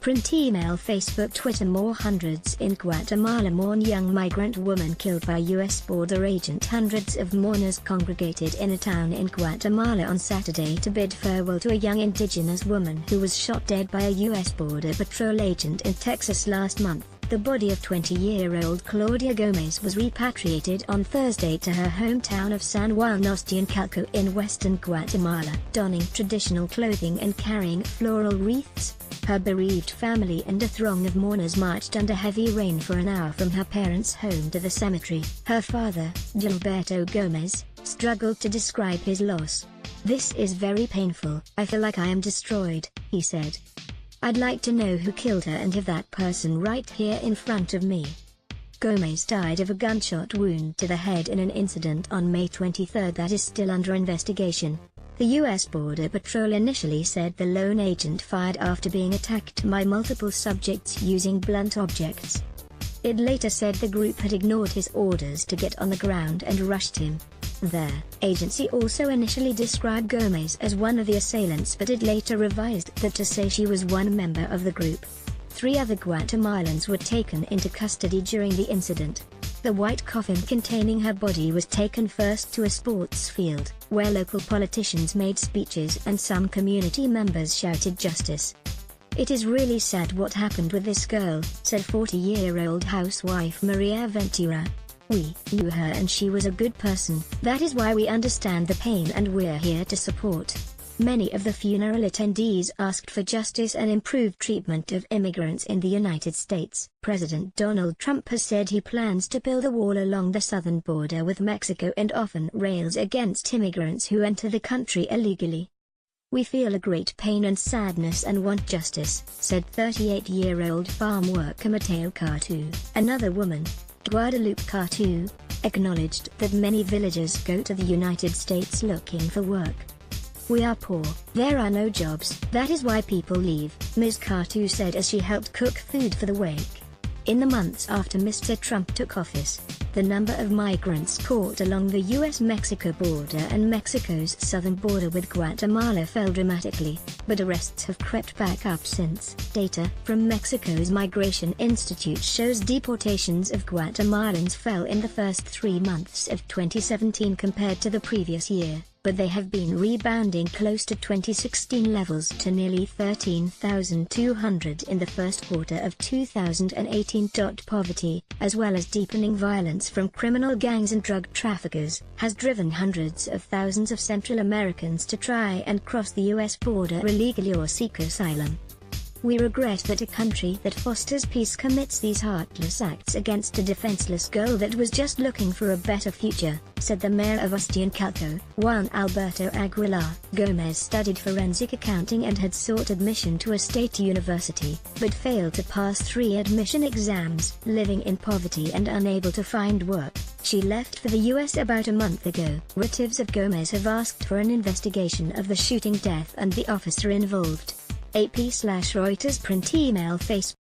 Print email Facebook Twitter More hundreds in Guatemala mourn young migrant woman killed by U.S. border agent. Hundreds of mourners congregated in a town in Guatemala on Saturday to bid farewell to a young indigenous woman who was shot dead by a U.S. Border Patrol agent in Texas last month. The body of 20-year-old Claudia Gomez was repatriated on Thursday to her hometown of San Juan Ostiancalco in western Guatemala. Donning traditional clothing and carrying floral wreaths, her bereaved family and a throng of mourners marched under heavy rain for an hour from her parents' home to the cemetery. Her father, Gilberto Gomez, struggled to describe his loss. "This is very painful. I feel like I am destroyed," he said. "I'd like to know who killed her and have that person right here in front of me." Gomez died of a gunshot wound to the head in an incident on May 23 that is still under investigation. The U.S. Border Patrol initially said the lone agent fired after being attacked by multiple subjects using blunt objects. It later said the group had ignored his orders to get on the ground and rushed him. The agency also initially described Gomez as one of the assailants, but it later revised that to say she was one member of the group. 3 other Guatemalans were taken into custody during the incident. The white coffin containing her body was taken first to a sports field, where local politicians made speeches and some community members shouted justice. "It is really sad what happened with this girl," said 40-year-old housewife Maria Ventura. "We knew her and she was a good person. That is why we understand the pain and we're here to support." Many of the funeral attendees asked for justice and improved treatment of immigrants in the United States. President Donald Trump has said he plans to build a wall along the southern border with Mexico and often rails against immigrants who enter the country illegally. "We feel a great pain and sadness and want justice," said 38-year-old farm worker Mateo Cartu. Another woman, Guadalupe Cartu, acknowledged that many villagers go to the United States looking for work. "We are poor, there are no jobs, that is why people leave," Ms. Cartu said as she helped cook food for the wake. In the months after Mr. Trump took office, the number of migrants caught along the U.S.-Mexico border and Mexico's southern border with Guatemala fell dramatically, but arrests have crept back up since. Data from Mexico's Migration Institute shows deportations of Guatemalans fell in the first 3 months of 2017 compared to the previous year, but they have been rebounding close to 2016 levels to nearly 13,200 in the first quarter of 2018. Poverty, as well as deepening violence from criminal gangs and drug traffickers, has driven hundreds of thousands of Central Americans to try and cross the U.S. border illegally or seek asylum. "We regret that a country that fosters peace commits these heartless acts against a defenseless girl that was just looking for a better future," said the mayor of Ostiancalco, Juan Alberto Aguilar. Gomez studied forensic accounting and had sought admission to a state university, but failed to pass 3 admission exams. Living in poverty and unable to find work, she left for the U.S. about a month ago. Relatives of Gomez have asked for an investigation of the shooting death and the officer involved. AP/Reuters print email Facebook